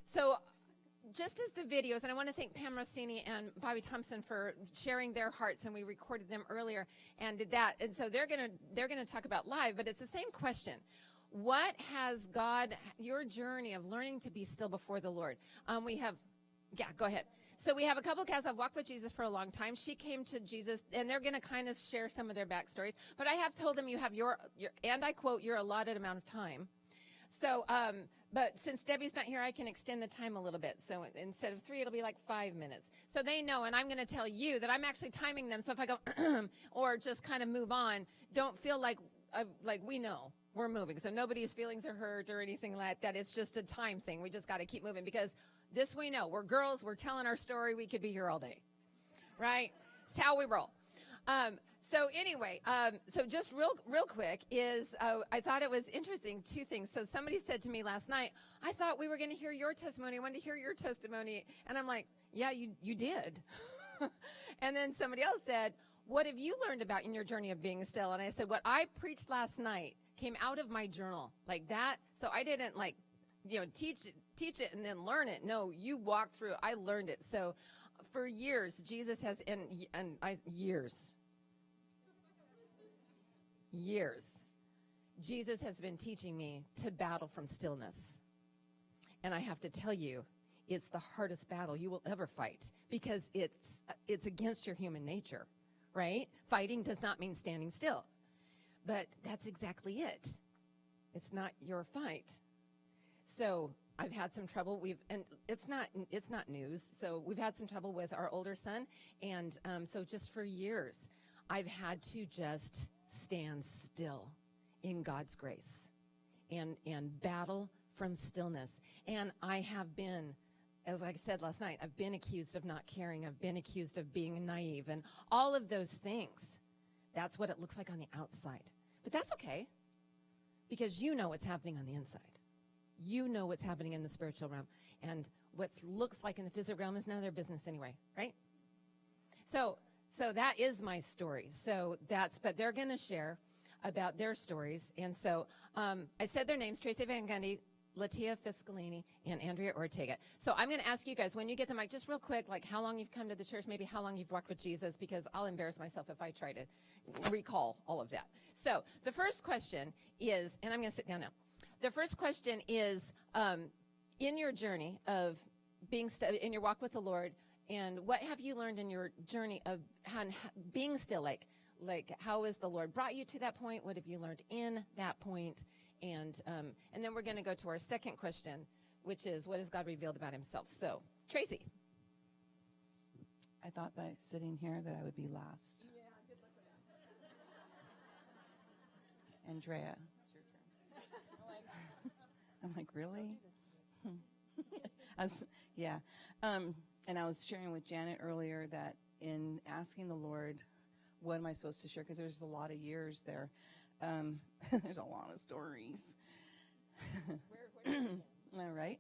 So just as the videos, and I want to thank Pam Rossini and Bobby Thompson for sharing their hearts, and we recorded them earlier and did that. And so they're gonna talk about live, but it's the same question. What has God, your journey of learning to be still before the Lord? Go ahead. So we have a couple of guys I've walked with Jesus for a long time. She came to Jesus, and they're going to kind of share some of their backstories. But I have told them you have your and I quote, your allotted amount of time. So, but since Debbie's not here, I can extend the time a little bit. So instead of 3, it'll be like 5 minutes. So they know, and I'm going to tell you that I'm actually timing them. So if I go or just kind of move on, don't feel like we know we're moving. So nobody's feelings are hurt or anything like that. It's just a time thing. We just got to keep moving because this we know. We're girls. We're telling our story. We could be here all day, right? It's how we roll. So anyway, so just real quick is I thought it was interesting, 2 things. So somebody said to me last night, I thought we were going to hear your testimony. I wanted to hear your testimony. And I'm like, yeah, you did. And then somebody else said, what have you learned about in your journey of being still? And I said, what I preached last night came out of my journal like that. So I didn't teach it and then learn it. No, you walked through. I learned it. So for years, Jesus has, years, Jesus has been teaching me to battle from stillness. And I have to tell you, it's the hardest battle you will ever fight because it's against your human nature, right? Fighting does not mean standing still. But that's exactly it. It's not your fight. So I've had some trouble. And it's not news. So we've had some trouble with our older son. And so just for years, I've had to just stand still in God's grace and battle from stillness. And I have been, as I said last night, I've been accused of not caring. I've been accused of being naive and all of those things. That's what it looks like on the outside. But that's okay because you know what's happening on the inside. You know what's happening in the spiritual realm. And what looks like in the physical realm is none of their business anyway, right? So that is my story. But they're going to share about their stories. And so I said their names, Tracy Van Gundy, Latia Fiscalini, and Andrea Ortega. So I'm going to ask you guys, when you get the mic, just real quick, like how long you've come to the church, maybe how long you've walked with Jesus, because I'll embarrass myself if I try to recall all of that. So the first question is, and I'm going to sit down now. The first question is, in your journey of in your walk with the Lord, and what have you learned in your journey of being still? Like how has the Lord brought you to that point? What have you learned in that point? And then we're going to go to our second question, which is, what has God revealed about himself? So, Tracy. I thought by sitting here that I would be last. Yeah, good luck with that. Andrea. I'm like, really? And I was sharing with Janet earlier that in asking the Lord, what am I supposed to share? Because there's a lot of years there. There's a lot of stories. All right.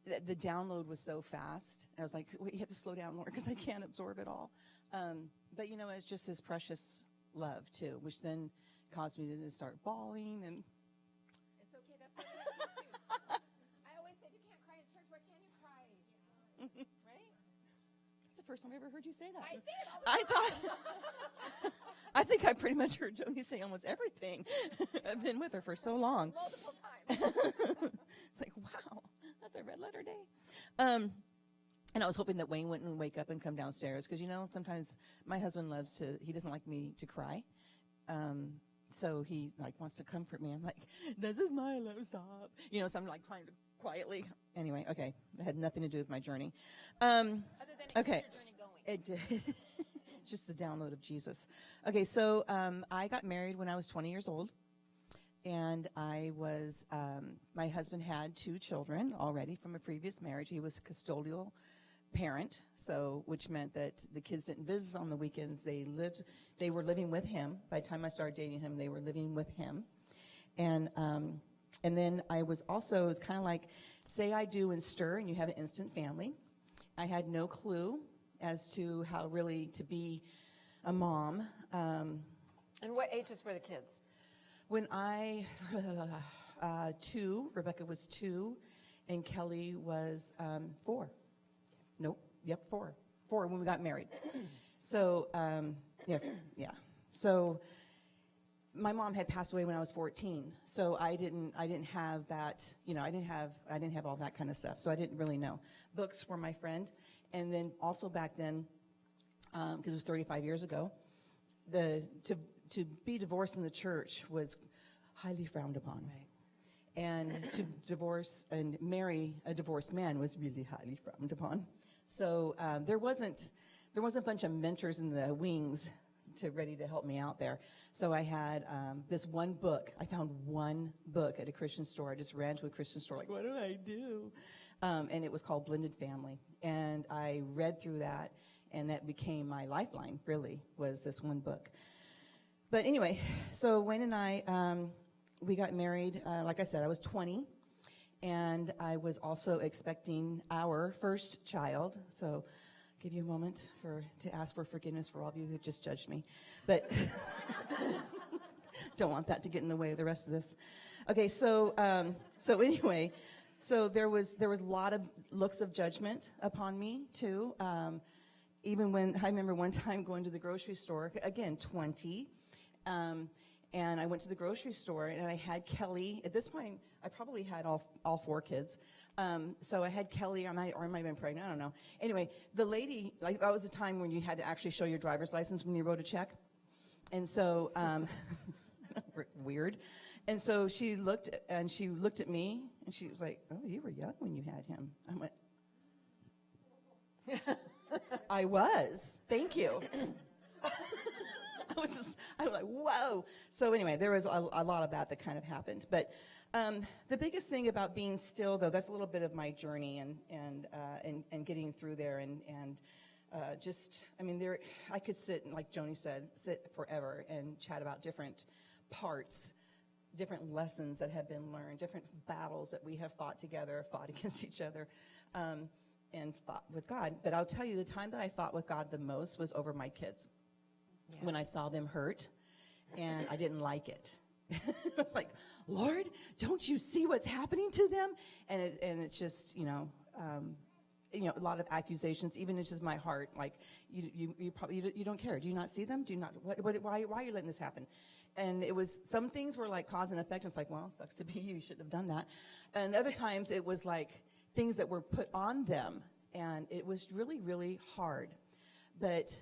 The download was so fast. I was like, wait, you have to slow down more because I can't absorb it all. But, it's just his precious love, too, which then caused me to start bawling. And it's okay. That's why we have tissues. I always say, if you can't cry in church, why can't you cry? Right? That's the first time I ever heard you say that. I say it all the time. I think I pretty much heard Joni say almost everything. I've been with her for so long. Multiple times. It's like, wow, that's a red letter day. And I was hoping that Wayne wouldn't wake up and come downstairs because, sometimes my husband he doesn't like me to cry. So he wants to comfort me. I'm like, this is my love, stop. So I'm trying to quietly. Anyway, okay. It had nothing to do with my journey. Other than okay. Your journey going. It did. Just the download of Jesus. Okay, so I got married when I was 20 years old, and I was, my husband had 2 children already from a previous marriage. He was a custodial parent, which meant that the kids didn't visit on the weekends. They were living with him. By the time I started dating him, they were living with him. And then I was also, it was kind of like, say I do and stir, and you have an instant family. I had no clue as to how really to be a mom. And what ages were the kids? When 2, Rebecca was 2, and Kelly was 4. Nope. Yep, 4. 4 when we got married. So, yeah. So my mom had passed away when I was 14. So I didn't have that, I didn't have all that kind of stuff. So I didn't really know. Books were my friend. And then also back then, because it was 35 years ago, to be divorced in the church was highly frowned upon. Right. And to divorce and marry a divorced man was really highly frowned upon. So there wasn't a bunch of mentors in the wings ready to help me out there. So I had this one book. I found one book at a Christian store. I just ran to a Christian store like, what do I do? And it was called Blended Family. And I read through that, and that became my lifeline, really, was this one book. But anyway, so Wayne and I, we got married, like I said, I was 20, and I was also expecting our first child. So I'll give you a moment to ask for forgiveness for all of you who just judged me. But don't want that to get in the way of the rest of this. Okay, so anyway, so there was a lot of looks of judgment upon me, too. Even when I remember one time going to the grocery store, again, 20, and I went to the grocery store, and I had Kelly. At this point, I probably had all 4 kids. So I had Kelly, or I might have been pregnant, I don't know. Anyway, the lady, like, that was the time when you had to actually show your driver's license when you wrote a check. And so, weird. And so she looked at me, and she was like, oh, you were young when you had him. I went, I was. Thank you. I was like, whoa. So anyway, there was a lot of that kind of happened. But the biggest thing about being still, though, that's a little bit of my journey and getting through there and just, I mean, I could sit, like Joni said, sit forever and chat about different parts, different lessons that have been learned, different battles that we have fought together, fought against each other, and fought with God. But I'll tell you, the time that I fought with God the most was over my kids. Yeah. When I saw them hurt, and I didn't like it. I was like, Lord, don't you see what's happening to them? And it's just, a lot of accusations, even into my heart. Like, you probably you don't care. Do you not see them? Do you not? Why are you letting this happen? And it was, some things were like cause and effect. It's like, well, sucks to be you. You shouldn't have done that. And other times it was like things that were put on them, and it was really, really hard. But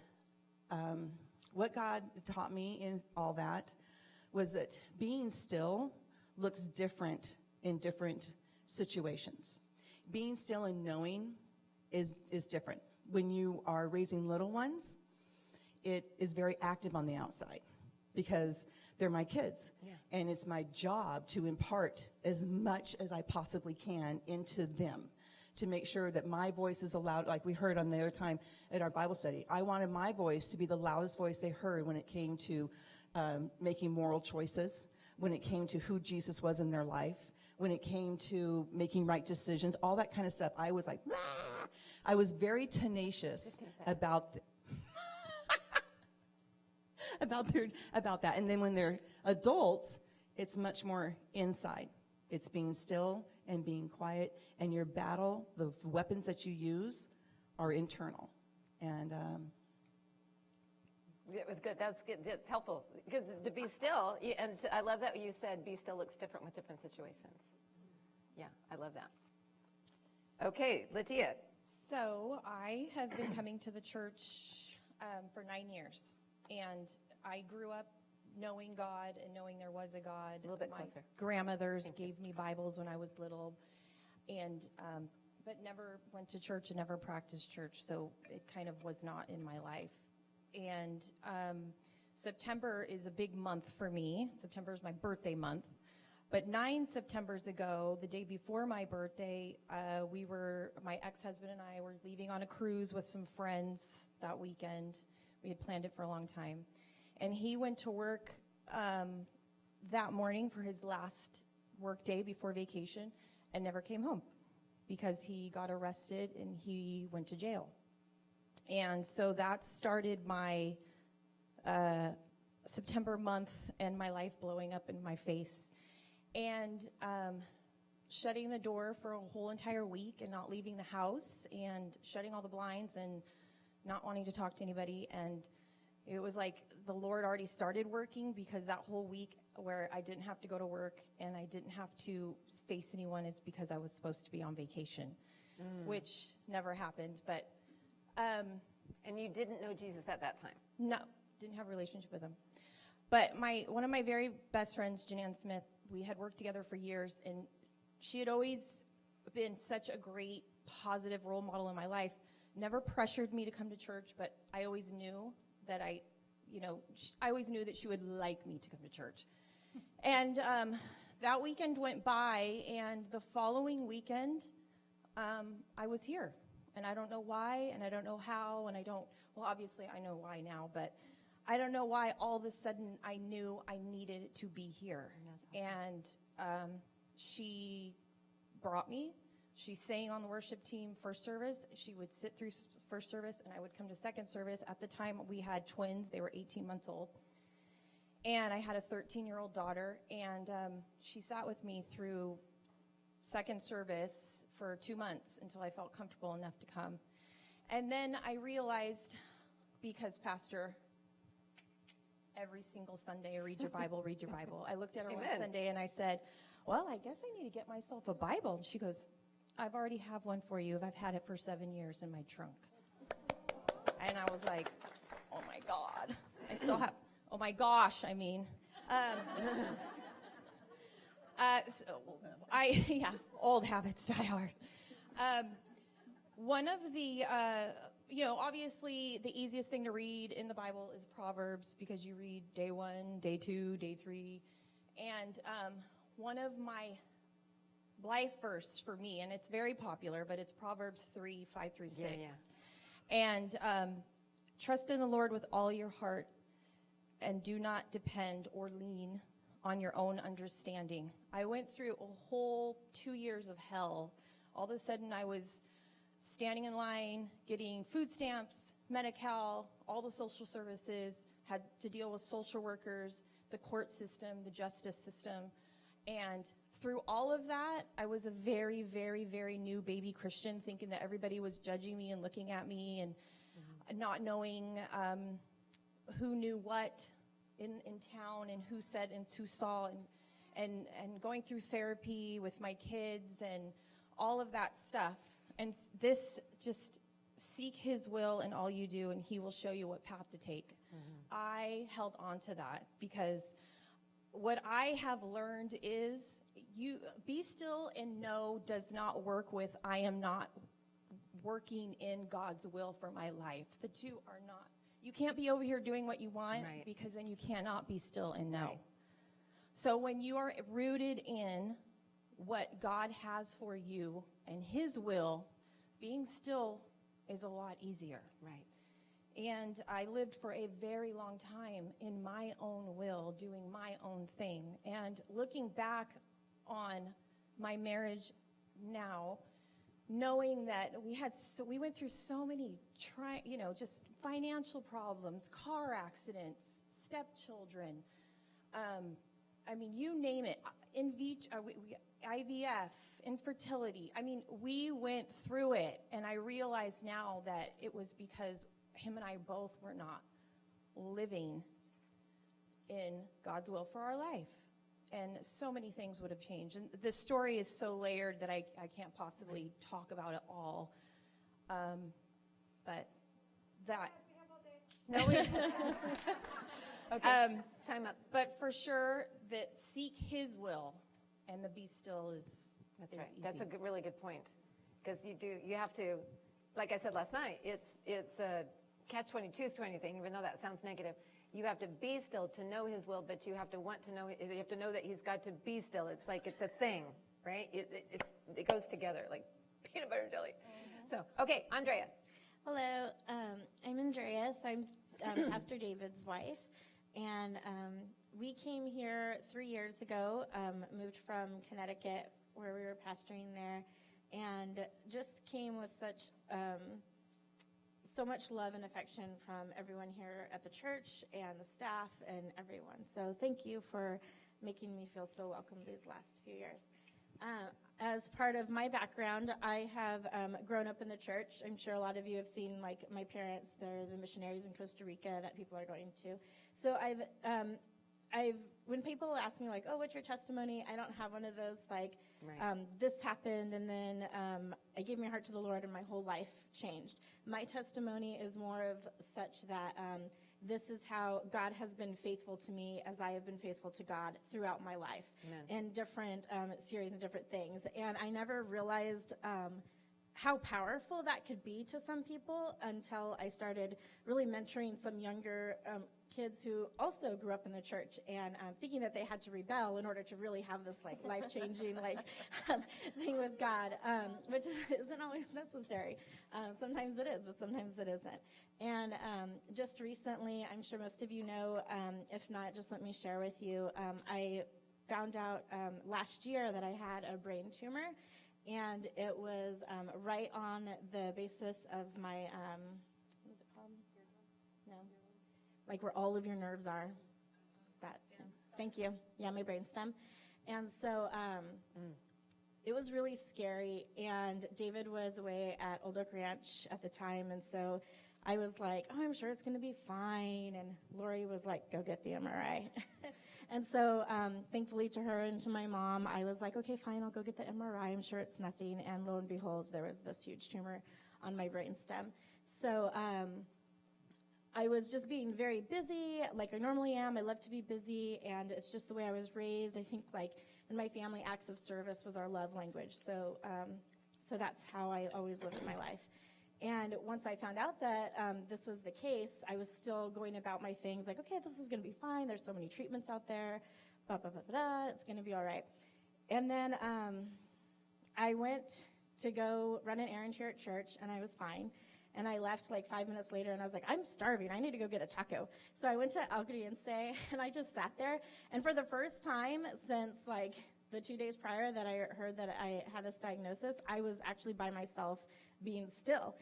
what God taught me in all that was that being still looks different in different situations. Being still and knowing is different. When you are raising little ones, it is very active on the outside because they're my kids. Yeah. And it's my job to impart as much as I possibly can into them, to make sure that my voice is allowed, like we heard on the other time at our Bible study. I wanted my voice to be the loudest voice they heard when it came to making moral choices, when it came to who Jesus was in their life, when it came to making right decisions, all that kind of stuff. I was like, Rah! I was very tenacious about about that. And then when they're adults, it's much more inside. It's being still and being quiet, and your battle, the weapons that you use, are internal. And it was good. That's good. That's helpful because to be still, I love that you said be still looks different with different situations. Yeah, I love that. Okay, Latia. So I have been coming to the church for 9 years, and I grew up knowing God and knowing there was a God. A little bit My closer. grandmothers gave me Bibles when I was little, and but never went to church and never practiced church, so it kind of was not in my life. And September is a big month for me. September is my birthday month. But 9 Septembers ago, the day before my birthday, my ex-husband and I were leaving on a cruise with some friends that weekend. We had planned it for a long time. And he went to work that morning for his last work day before vacation and never came home because he got arrested and he went to jail. And so that started my September month and my life blowing up in my face. And shutting the door for a whole entire week and not leaving the house and shutting all the blinds and not wanting to talk to anybody. And it was like the Lord already started working, because that whole week where I didn't have to go to work and I didn't have to face anyone is because I was supposed to be on vacation, which never happened. But And you didn't know Jesus at that time? no, didn't have a relationship with him. But one of my very best friends, Janann Smith, we had worked together for years, and she had always been such a great, positive role model in my life. Never pressured me to come to church, but I always knew that I always knew that she would like me to come to church. And that weekend went by, and the following weekend, I was here. And I don't know why, and I don't know how, and well, obviously I know why now, but I don't know why all of a sudden I knew I needed to be here. And she brought me. She sang on the worship team first service. She would sit through first service, and I would come to second service. At the time, we had twins. They were 18 months old. And I had a 13-year-old daughter, and she sat with me through second service for 2 months until I felt comfortable enough to come. And then I realized, because Pastor, every single Sunday, read your Bible, read your Bible. I looked at her Amen. one Sunday and I said, well, I guess I need to get myself a Bible. And she goes, I've already have one for you. I've had it for 7 years in my trunk. And I was like, oh my God. I still have, oh my gosh, I mean. Old habits die hard. One of the, obviously the easiest thing to read in the Bible is Proverbs, because you read day 1, day 2, day 3. And one of my life verse for me, and it's very popular, but it's Proverbs 3, 5 through 6. Yeah. And trust in the Lord with all your heart, and do not depend or lean on your own understanding. I went through a whole 2 years of hell. All of a sudden, I was standing in line, getting food stamps, Medi-Cal, all the social services, had to deal with social workers, the court system, the justice system. And through all of that, I was a very, very, very new baby Christian, thinking that everybody was judging me and looking at me, and not knowing who knew what in town, and who said and who saw, and going through therapy with my kids and all of that stuff. And this, just seek his will in all you do, and he will show you what path to take. I held on to that, because what I have learned is, you be still and know does not work with I am not working in God's will for my life. The two are not. You can't be over here doing what you want, right, because then you cannot be still and know. Right. So when you are rooted in what God has for you and his will, being still is a lot easier. Right. And I lived for a very long time in my own will, doing my own thing. And looking back on my marriage now, knowing that we went through so many, just financial problems, car accidents, stepchildren, you name it, IVF, infertility. We went through it, and I realize now that it was because him and I both were not living in God's will for our life. And so many things would have changed. And the story is so layered that I can't possibly talk about it all. But that. No, we okay. Time up. But for sure, that seek his will, and the be still is. That's right. Easy. That's a really good point. Because you have to, like I said last night, it's a catch-22 to anything, even though that sounds negative. You have to be still to know his will, but you have to want to know, you have to know that he's got to be still. It's like it's a thing, right? It goes together like peanut butter and jelly. Mm-hmm. So, okay, Andrea. Hello, I'm Andreas. I'm Pastor David's wife. And we came here 3 years ago, moved from Connecticut, where we were pastoring there, and just came with so much love and affection from everyone here at the church and the staff and everyone. So thank you for making me feel so welcome these last few years. as part of my background, I have grown up in the church. I'm sure a lot of you have seen, like, my parents. They're the missionaries in Costa Rica that people are going to. So when people ask me, like, oh, what's your testimony? I don't have one of those, like, Right. This happened, and then I gave my heart to the Lord, and my whole life changed. My testimony is more of such that this is how God has been faithful to me as I have been faithful to God throughout my life. Amen. In different series and different things. And I never realized how powerful that could be to some people until I started really mentoring some younger kids who also grew up in the church and thinking that they had to rebel in order to really have this, like, life-changing thing with God, which isn't always necessary. Sometimes it is, but sometimes it isn't. And just recently, I'm sure most of you know, if not, just let me share with you, I found out last year that I had a brain tumor, and it was right on the basis of my, what is it called? No. Like where all of your nerves are. That. Thank you. Yeah, my brainstem. And so it was really scary, and David was away at Old Oak Ranch at the time, and so I was like, oh, I'm sure it's going to be fine, and Lori was like, go get the MRI. And so thankfully to her and to my mom, I was like, okay, fine, I'll go get the MRI. I'm sure it's nothing. And lo and behold, there was this huge tumor on my brainstem. So I was just being very busy, like I normally am. I love to be busy, and it's just the way I was raised. I think, like, in my family, acts of service was our love language. So that's how I always lived my life. And once I found out that this was the case, I was still going about my things like, okay, this is going to be fine. There's so many treatments out there. Blah, blah, blah, blah. It's going to be all right. And then I went to go run an errand here at church, and I was fine. And I left like 5 minutes later, and I was like, I'm starving. I need to go get a taco. So I went to El Griense, and I just sat there. And for the first time since like the 2 days prior that I heard that I had this diagnosis, I was actually by myself being still.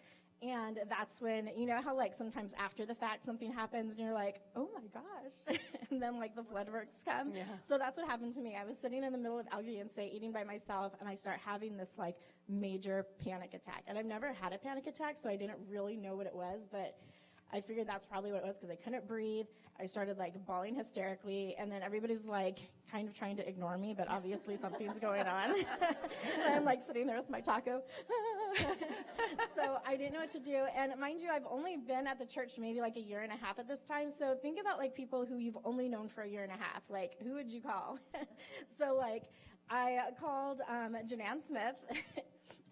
And that's when, you know how like sometimes after the fact something happens and you're like, oh my gosh, and then like the floodworks come. Yeah. So that's what happened to me. I was sitting in the middle of El Griense eating by myself, and I start having this like major panic attack. And I've never had a panic attack, so I didn't really know what it was, but I figured that's probably what it was because I couldn't breathe. I started like bawling hysterically, and then everybody's like kind of trying to ignore me, but obviously something's going on. And I'm like sitting there with my taco. So I didn't know what to do. And mind you, I've only been at the church maybe like a year and a half at this time. So think about like people who you've only known for a year and a half. Like, who would you call? So like I called Janann Smith.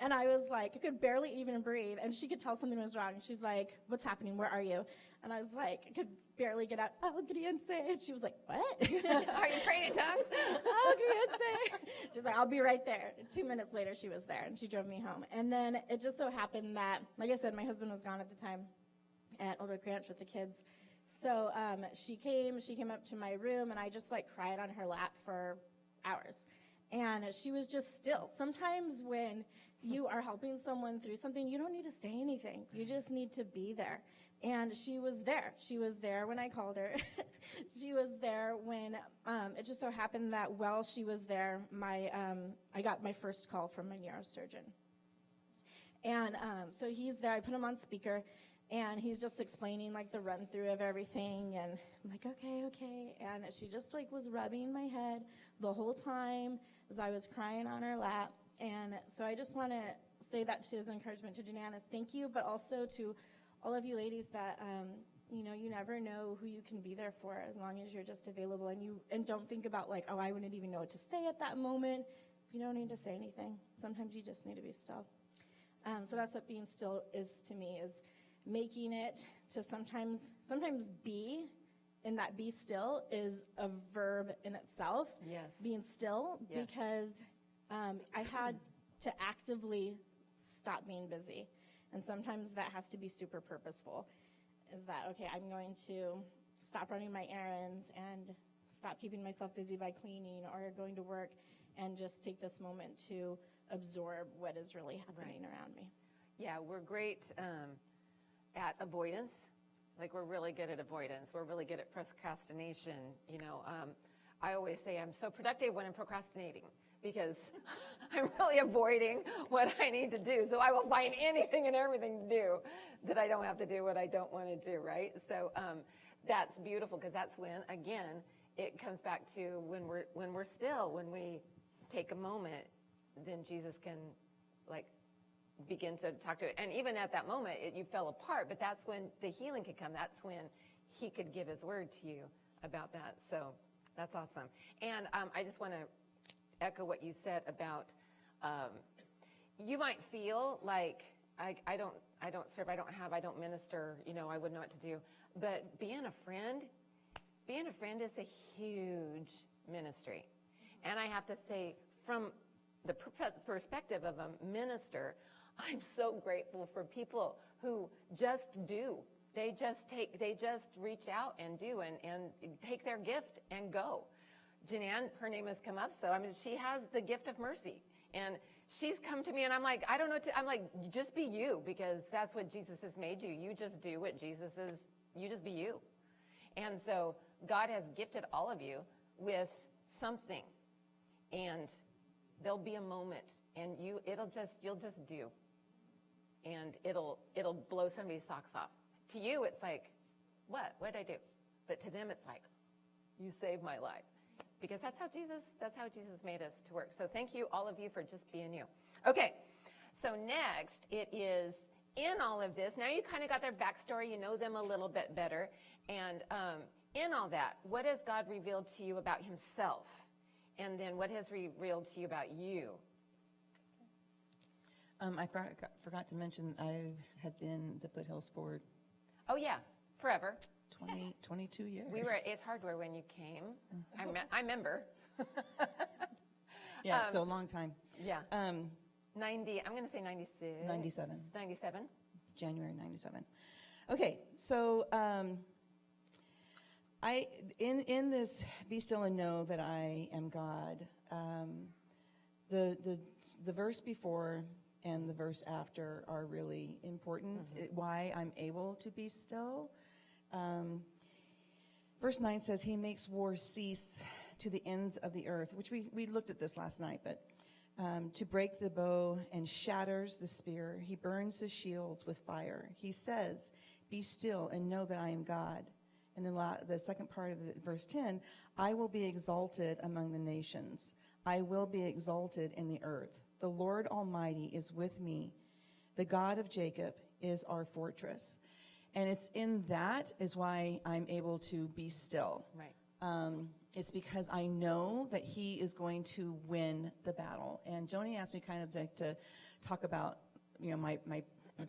And I was like, I could barely even breathe. And she could tell something was wrong. She's like, what's happening? Where are you? And I was like, I could barely get out. El Griense. And she was like, what? Are you praying in tongues? El Griense. She's like, I'll be right there. 2 minutes later, she was there, and she drove me home. And then it just so happened that, like I said, my husband was gone at the time at Old Oak Ranch with the kids. So she came up to my room, and I just like cried on her lap for hours. And she was just still. Sometimes when you are helping someone through something, you don't need to say anything. You just need to be there. And she was there. She was there when I called her. She was there when it just so happened that while she was there, I got my first call from my neurosurgeon. And so he's there. I put him on speaker, and he's just explaining like the run through of everything. And I'm like, okay. And she just like was rubbing my head the whole time as I was crying on her lap. And so I just want to say that as encouragement to Janann, is thank you, but also to all of you ladies that, you never know who you can be there for as long as you're just available, and don't think about like, oh, I wouldn't even know what to say at that moment. You don't need to say anything. Sometimes you just need to be still. So that's what being still is to me, is making it to sometimes be, and that be still is a verb in itself. Yes. Being still, Yes. because I had to actively stop being busy. And sometimes that has to be super purposeful. Is that, okay, I'm going to stop running my errands and stop keeping myself busy by cleaning or going to work, and just take this moment to absorb what is really happening around me. Yeah, we're great at avoidance. Like, we're really good at avoidance. We're really good at procrastination. I always say I'm so productive when I'm procrastinating, because I'm really avoiding what I need to do. So I will find anything and everything to do that I don't have to do what I don't want to do, right? So that's beautiful, because that's when, again, it comes back to when we're still, when we take a moment, then Jesus can, like, begin to talk to it. And even at that moment, you fell apart, but that's when the healing could come. That's when he could give his word to you about that. So that's awesome. And I just want to echo what you said about you might feel like I don't serve, I don't minister, I wouldn't know what to do. But being a friend is a huge ministry. And I have to say, from the perspective of a minister, I'm so grateful for people who just do. They just reach out and do and take their gift and go. Jananne, her name has come up, so she has the gift of mercy. And she's come to me, and I'm like, I don't know, I'm like, just be you, because that's what Jesus has made you. You just do what Jesus is, you just be you. And so God has gifted all of you with something. And there'll be a moment, and you'll just do. And it'll blow somebody's socks off. To you, it's like, what did I do? But to them, it's like, you saved my life. Because that's how Jesus made us to work. So thank you, all of you, for just being you. Okay, so next, it is in all of this. Now you kind of got their backstory. You know them a little bit better. And in all that, what has God revealed to you about himself? And then what has revealed to you about you? I forgot to mention I have been the Foothills for Oh, yeah, forever. 22 years. We were at Ace Hardware when you came. I remember. Yeah, so a long time. Yeah. 90, I'm going to say 96. 97. 97. January 97. Okay, so in this be still and know that I am God, the verse before and the verse after are really important. Why I'm able to be still. Verse 9 says, he makes war cease to the ends of the earth, which we looked at this last night, but to break the bow and shatters the spear. He burns the shields with fire. He says, be still and know that I am God. And then the second part of verse 10, I will be exalted among the nations. I will be exalted in the earth. The Lord Almighty is with me. The God of Jacob is our fortress. And it's in that is why I'm able to be still. Right. It's because I know that he is going to win the battle. And Joni asked me kind of to talk about, my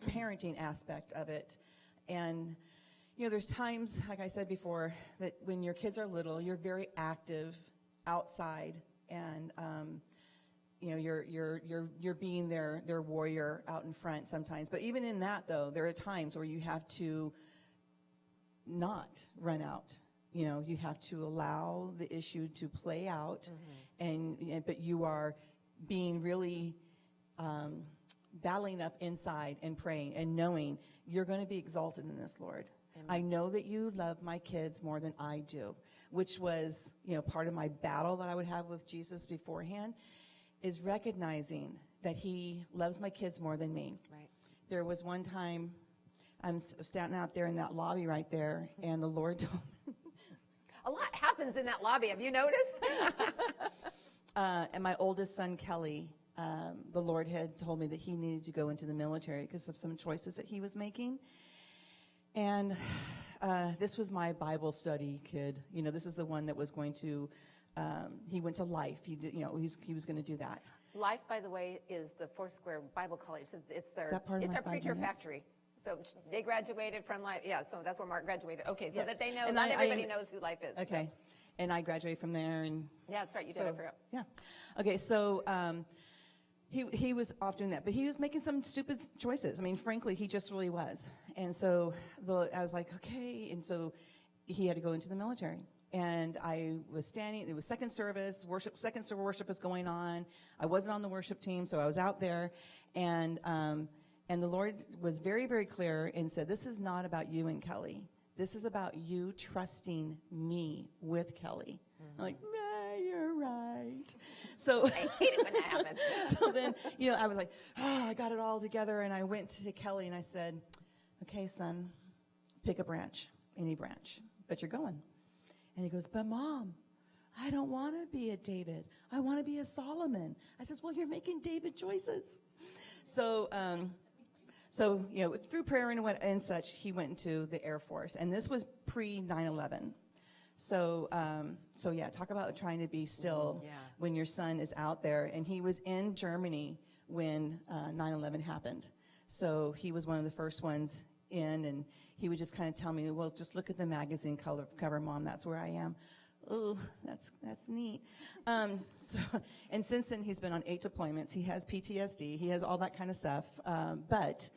parenting aspect of it. And, there's times, like I said before, that when your kids are little, you're very active outside, and you're being their warrior out in front sometimes. But even in that, though, there are times where you have to not run out. You have to allow the issue to play out, but you are being really battling up inside and praying and knowing you're going to be exalted in this, Lord. Amen. I know that you love my kids more than I do, which was, part of my battle that I would have with Jesus beforehand, is recognizing that he loves my kids more than me. Right. There was one time I'm standing out there in that lobby right there, and the Lord told me. A lot happens in that lobby. Have you noticed? And my oldest son, Kelly, the Lord had told me that he needed to go into the military because of some choices that he was making. And this was my Bible study kid. This is the one that was going to, he went to Life. He did, he was going to do that. Life, by the way, is the Foursquare Bible College. It's their, is that part of it's my our 5 preacher minutes? factory. So they graduated from Life. Yeah, so that's where Mark graduated. Okay, so Yes. that they know, And not everybody knows who Life is. Okay. So. And I graduated from there. And Yeah, that's right. You did it for real. Yeah. Okay, so he was off doing that. But he was making some stupid choices. Frankly, he just really was. And so I was like, okay. And so he had to go into the military. And I was standing, it was second service worship was going on. I wasn't on the worship team, so I was out there. And the Lord was very, very clear and said, this is not about you and Kelly. This is about you trusting me with Kelly. I'm like, you're right. So I hate it when that happens. so then, I was like, I got it all together, and I went to Kelly and I said, okay, son, pick a branch, any branch, but you're going. And he goes, but Mom, I don't want to be a David. I want to be a Solomon. I says, well, you're making David choices. So, through prayer and such, he went into the Air Force, and this was pre 9/11. So talk about trying to be still when your son is out there. And he was in Germany when 9/11 happened. So he was one of the first ones in, and he would just kind of tell me, well, just look at the magazine cover, Mom. That's where I am. Oh, that's neat. And since then, he's been on 8 deployments. He has PTSD. He has all that kind of stuff. But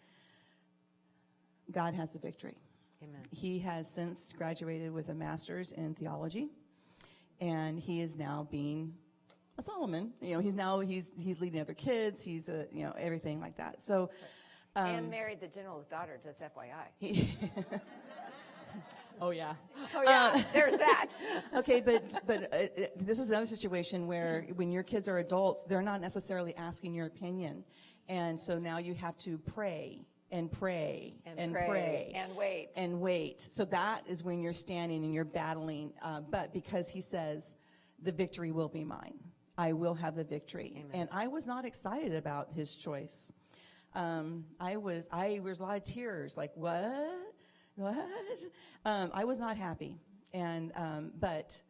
God has the victory. Amen. He has since graduated with a master's in theology, and he is now being a Solomon. He's leading other kids. He's everything like that. So, and married the general's daughter, just FYI. Oh yeah. There's that. Okay, but this is another situation where when your kids are adults, they're not necessarily asking your opinion, and so now you have to pray and pray and pray and wait. So that is when you're standing and you're battling. But because he says, the victory will be mine. I will have the victory. Amen. And I was not excited about his choice. There was a lot of tears. Like, what? I was not happy. And but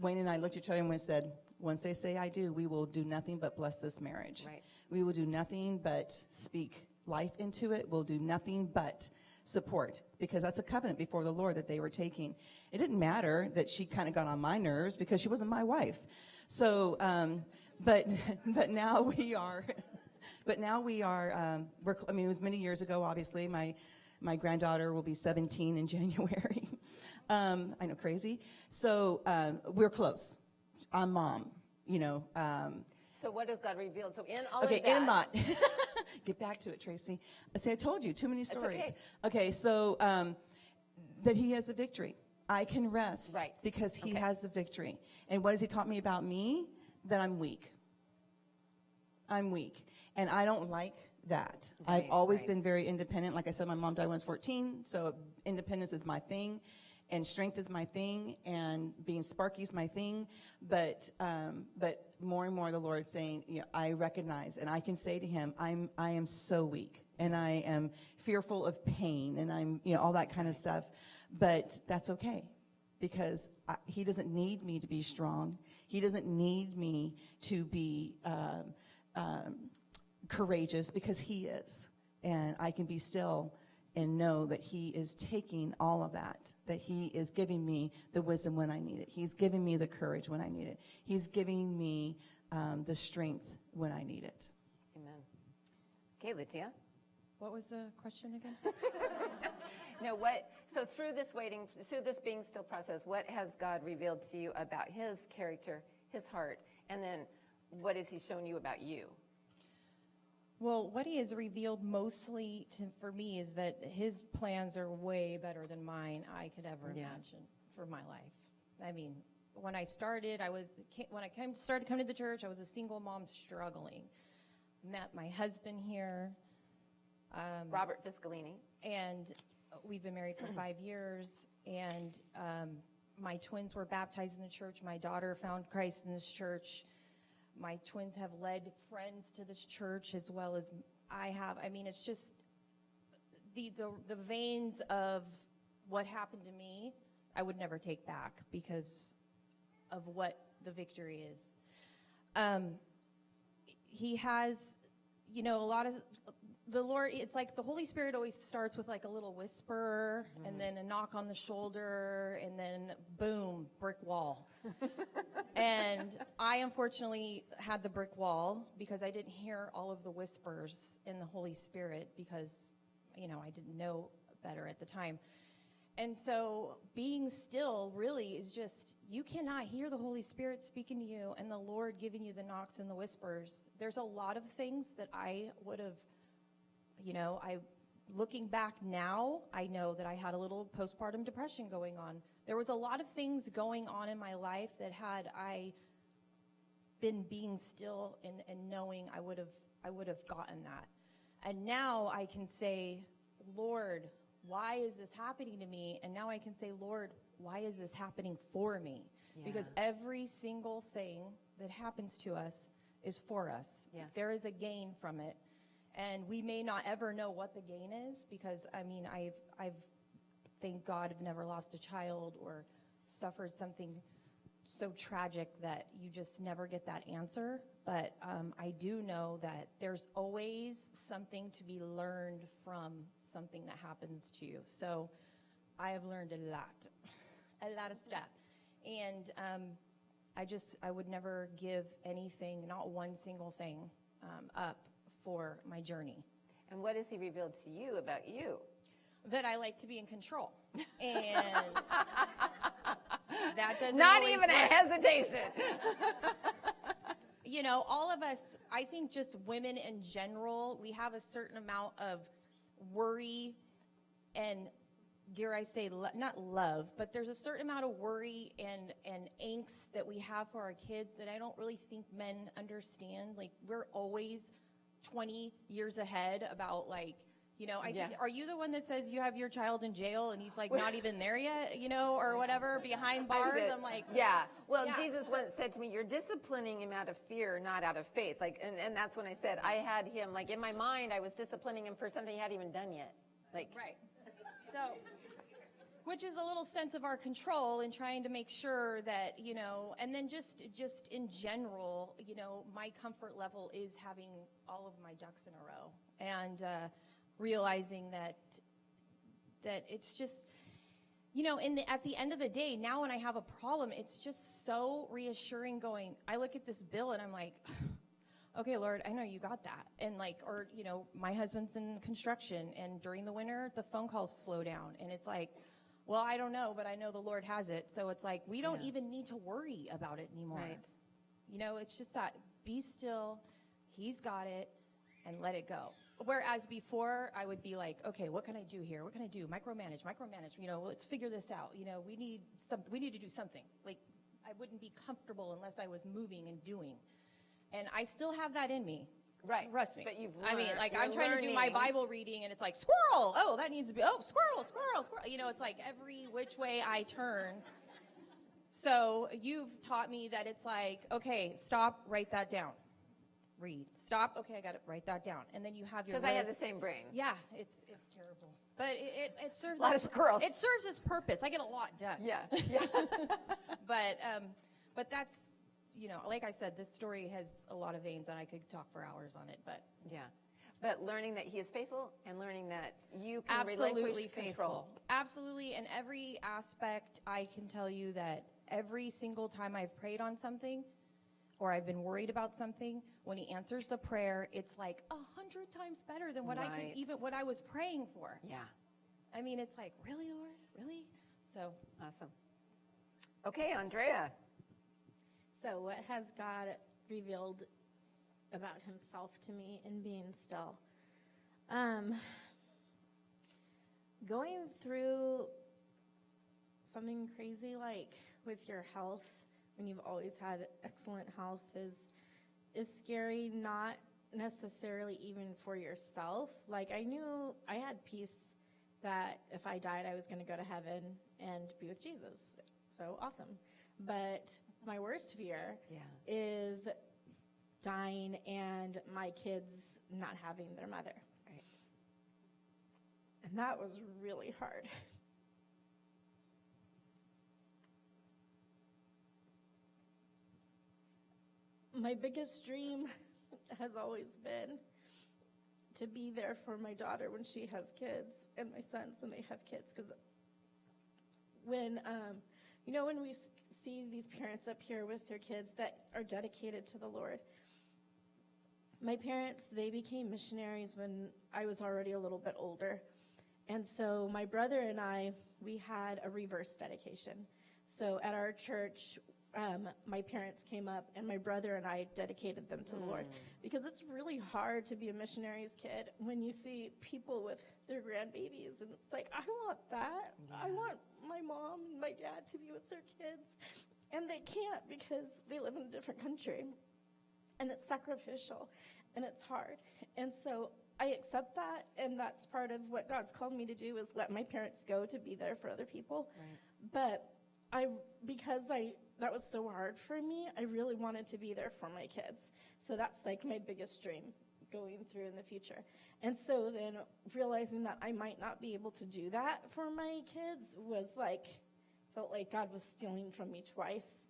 Wayne and I looked at each other and we said, once they say I do, we will do nothing but bless this marriage. Right. We will do nothing but speak life into it. We'll do nothing but support, because that's a covenant before the Lord that they were taking. It didn't matter that she kind of got on my nerves because she wasn't my wife. So, but now we are, it was many years ago, obviously. My granddaughter will be 17 in January. I know, crazy. So we're close. I'm Mom, So what has God revealed? So in all okay, of that. in lot. Get back to it, Tracy. I told you, too many stories. Okay. Okay, so that he has the victory. I can rest because he has the victory. And what has he taught me about me? That I'm weak. I'm weak. And I don't like that. Right, I've always been very independent. Like I said, my mom died when I was 14, so independence is my thing, and strength is my thing, and being sparky is my thing. But more and more the Lord is saying, I recognize, and I can say to him, I am so weak, and I am fearful of pain, and I'm, all that kind of stuff. But that's okay, because he doesn't need me to be strong. He doesn't need me to be courageous, because he is. And I can be still and know that he is taking all of that he is giving me the wisdom when I need it. He's giving me the courage when I need it. He's giving me the strength when I need it. Amen. Okay, Litia. What was the question again? No, so through this being still process, what has God revealed to you about his character, his heart, and then what has he shown you about you? Well, what he has revealed mostly for me is that his plans are way better than mine I could ever imagine for my life. I mean, when I started, started coming to the church, I was a single mom struggling. Met my husband here. Robert Fiscalini. And we've been married for 5 years. And my twins were baptized in the church. My daughter found Christ in this church. My twins have led friends to this church as well as I have. I mean, it's just the veins of what happened to me, I would never take back because of what the victory is. He has, a lot of the Lord, it's like the Holy Spirit always starts with like a little whisper and then a knock on the shoulder and then boom, brick wall. And I unfortunately had the brick wall because I didn't hear all of the whispers in the Holy Spirit because, I didn't know better at the time. And so being still really is just, you cannot hear the Holy Spirit speaking to you and the Lord giving you the knocks and the whispers. There's a lot of things that I would have, looking back now, I know that I had a little postpartum depression going on. There was a lot of things going on in my life that had I been being still and knowing, I would have gotten that. And now I can say, Lord, why is this happening to me? And now I can say, Lord, why is this happening for me? Yeah. Because every single thing that happens to us is for us. Yes. There is a gain from it. And we may not ever know what the gain is, because, I mean, I've thank God, I've never lost a child or suffered something so tragic that you just never get that answer. But I do know that there's always something to be learned from something that happens to you. So I have learned a lot of stuff. And I would never give anything, not one single thing, up for my journey. And what has he revealed to you about you? That I like to be in control. And that doesn't Not always even a work. hesitation. You know, all of us, I think just women in general, we have a certain amount of worry and, dare I say, not love, but there's a certain amount of worry and angst that we have for our kids that I don't really think men understand. Like, we're always 20 years ahead about, like, you know, I think, are you the one that says you have your child in jail and he's like not even there yet, you know, or whatever, behind bars? I'm like, yeah. Well, yeah. Jesus once said to me, you're disciplining him out of fear, not out of faith. Like, and that's when I said, I had him, like, in my mind, I was disciplining him for something he hadn't even done yet. Like, right. So, which is a little sense of our control and trying to make sure that, you know, and then just in general, you know, my comfort level is having all of my ducks in a row. And, realizing that it's just, you know, at the end of the day, now when I have a problem, it's just so reassuring going, I look at this bill and I'm like, okay, Lord, I know you got that. And like, or, you know, my husband's in construction and during the winter, the phone calls slow down. And it's like, well, I don't know, but I know the Lord has it. So it's like, we don't even need to worry about it anymore. Right. You know, it's just that be still, he's got it, and let it go. Whereas before, I would be like, okay, what can I do here? What can I do? Micromanage, you know, let's figure this out. You know, we need to do something. Like, I wouldn't be comfortable unless I was moving and doing. And I still have that in me. right. Trust me. But you've I mean, learned- like, you're I'm trying to do my learning. Bible reading, and it's like, squirrel! Oh, that needs to be, oh, squirrel. You know, it's like every which way I turn. So you've taught me that it's like, okay, stop, write that down. Read. Stop. Okay, I got it. Write that down. And then you have your list. Because I have the same brain. Yeah, it's terrible. But it serves A lot of squirrels. It serves its purpose. I get a lot done. Yeah. Yeah. But that's, you know, like I said, this story has a lot of veins, and I could talk for hours on it. But Yeah. But learning that he is faithful and learning that you can absolutely relinquish faithful. control. Absolutely. In every aspect, I can tell you that every single time I've prayed on something, or I've been worried about something, when he answers the prayer, it's like 100 times better than what Right. what I was praying for. Yeah. I mean, it's like, really, Lord? Really? So, Awesome. Okay, Andrea. So what has God revealed about himself to me in being still? Going through something crazy like with your health, when you've always had excellent health, is scary, not necessarily even for yourself. Like, I knew I had peace that if I died, I was going to go to heaven and be with Jesus. So awesome. But my worst fear is dying and my kids not having their mother. Right. And that was really hard. My biggest dream has always been to be there for my daughter when she has kids and my sons when they have kids. Because when, when we see these parents up here with their kids that are dedicated to the Lord, my parents, they became missionaries when I was already a little bit older. And so my brother and I, we had a reverse dedication. So at our church, my parents came up and my brother and I dedicated them to the Lord, because it's really hard to be a missionary's kid when you see people with their grandbabies, and it's like, I want that. I want my mom and my dad to be with their kids, and they can't because they live in a different country. and it's sacrificial, and it's hard. And so I accept that, and that's part of what God's called me to do, is let my parents go to be there for other people. But because that was so hard for me, I really wanted to be there for my kids. So that's like my biggest dream going through in the future. And so then realizing that I might not be able to do that for my kids was like, felt like God was stealing from me twice.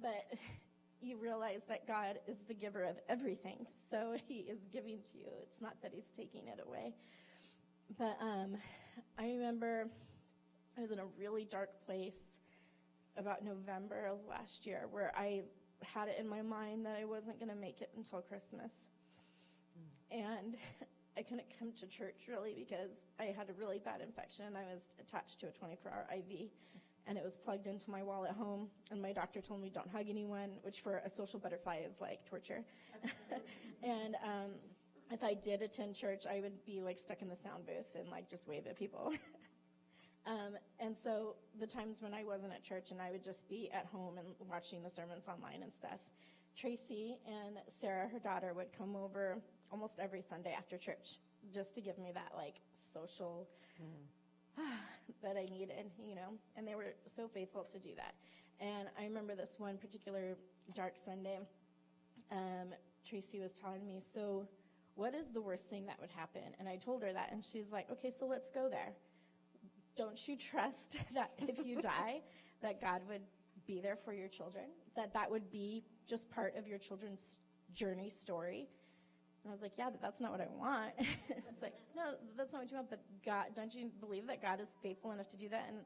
But you realize that God is the giver of everything. So he is giving to you. It's not that he's taking it away. But I remember I was in a really dark place about November of last year, where I had it in my mind that I wasn't going to make it until Christmas. And I couldn't come to church really because I had a really bad infection, and I was attached to a 24-hour IV, and it was plugged into my wall at home, and my doctor told me don't hug anyone, which for a social butterfly is like torture. And if I did attend church, I would be like stuck in the sound booth and like just wave at people. And so the times when I wasn't at church and I would just be at home and watching the sermons online and stuff, Tracy and Sarah, her daughter, would come over almost every Sunday after church just to give me that like social that I needed, you know, and they were so faithful to do that. And I remember this one particular dark Sunday, Tracy was telling me, so what is the worst thing that would happen? And I told her that, and she's like, okay, so let's go there. Don't you trust that if you die, that God would be there for your children, that would be just part of your children's journey story? And I was like, yeah, but that's not what I want. It's like, no, that's not what you want, but God, don't you believe that God is faithful enough to do that? And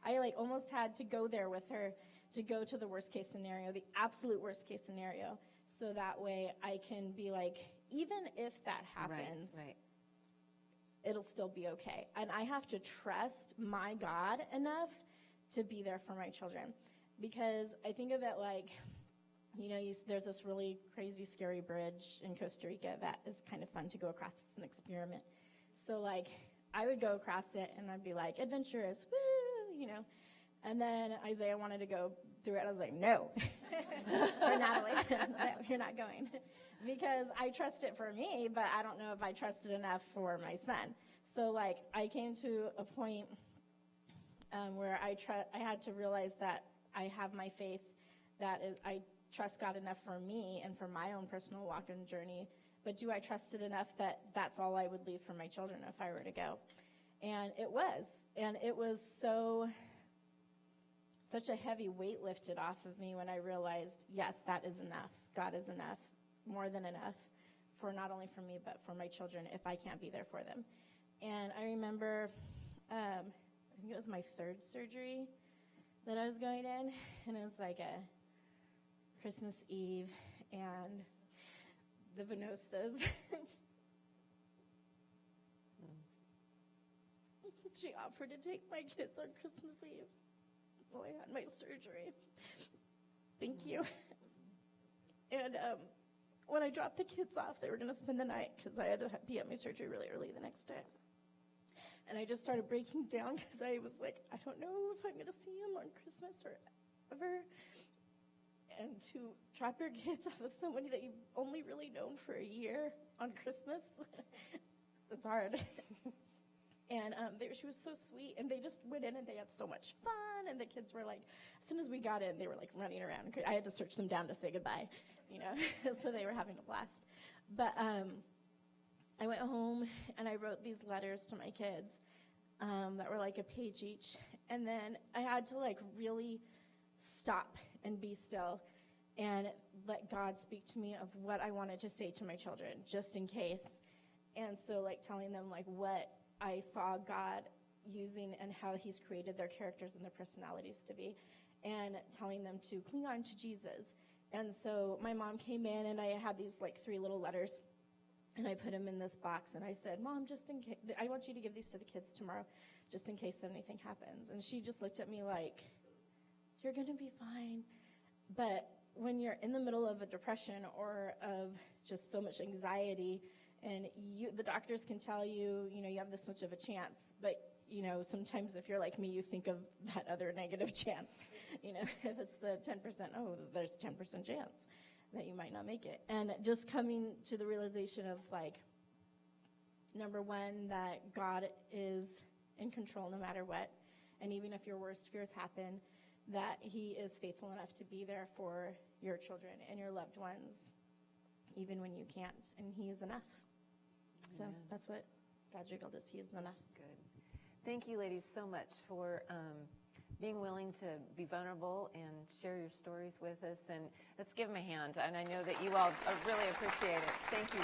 I like almost had to go there with her to go to the worst case scenario, the absolute worst case scenario, so that way I can be like, even if that happens, Right. it'll still be okay. And I have to trust my God enough to be there for my children. Because I think of it like, you know, there's this really crazy, scary bridge in Costa Rica that is kind of fun to go across. It's an experiment. So, like, I would go across it, and I'd be like, adventurous, woo, you know. And then Isaiah wanted to go through it. I was like, no. Or Natalie, no, you're not going. Because I trust it for me, but I don't know if I trust it enough for my son. So, like, I came to a point where I had to realize that I have my faith, I trust God enough for me and for my own personal walk and journey, but do I trust it enough that that's all I would leave for my children if I were to go? And it was such a heavy weight lifted off of me when I realized, yes, that is enough. God is enough, more than enough, for not only for me, but for my children if I can't be there for them. And I remember, I think it was my third surgery that I was going in, and it was like a Christmas Eve, and the Venostas. She offered to take my kids on Christmas Eve while I had my surgery. Thank you. And when I dropped the kids off, they were going to spend the night because I had to be at my surgery really early the next day. And I just started breaking down because I was like, I don't know if I'm going to see him on Christmas or ever. And to drop your kids off with somebody that you've only really known for a year on Christmas, it's hard. And she was so sweet, and they just went in and they had so much fun, and the kids were like, as soon as we got in, they were like running around. I had to search them down to say goodbye, you know, so they were having a blast. But I went home and I wrote these letters to my kids that were like a page each, and then I had to like really stop and be still and let God speak to me of what I wanted to say to my children, just in case. And so like telling them like what I saw God using and how he's created their characters and their personalities to be, and telling them to cling on to Jesus. And so my mom came in, and I had these like 3 little letters, and I put them in this box, and I said, Mom, just in case, I want you to give these to the kids tomorrow, just in case anything happens. And she just looked at me like, you're going to be fine. But when you're in the middle of a depression or of just so much anxiety And the doctors can tell you, you have this much of a chance, but sometimes if you're like me, you think of that other negative chance. If it's the 10%, oh, there's 10% chance that you might not make it. And just coming to the realization of, like, number one, that God is in control no matter what. And even if your worst fears happen, that he is faithful enough to be there for your children and your loved ones, even when you can't. And he is enough. So that's what God's revealed is. He is enough. Good. Thank you, ladies, so much for being willing to be vulnerable and share your stories with us. And let's give them a hand. And I know that you all really appreciate it. Thank you.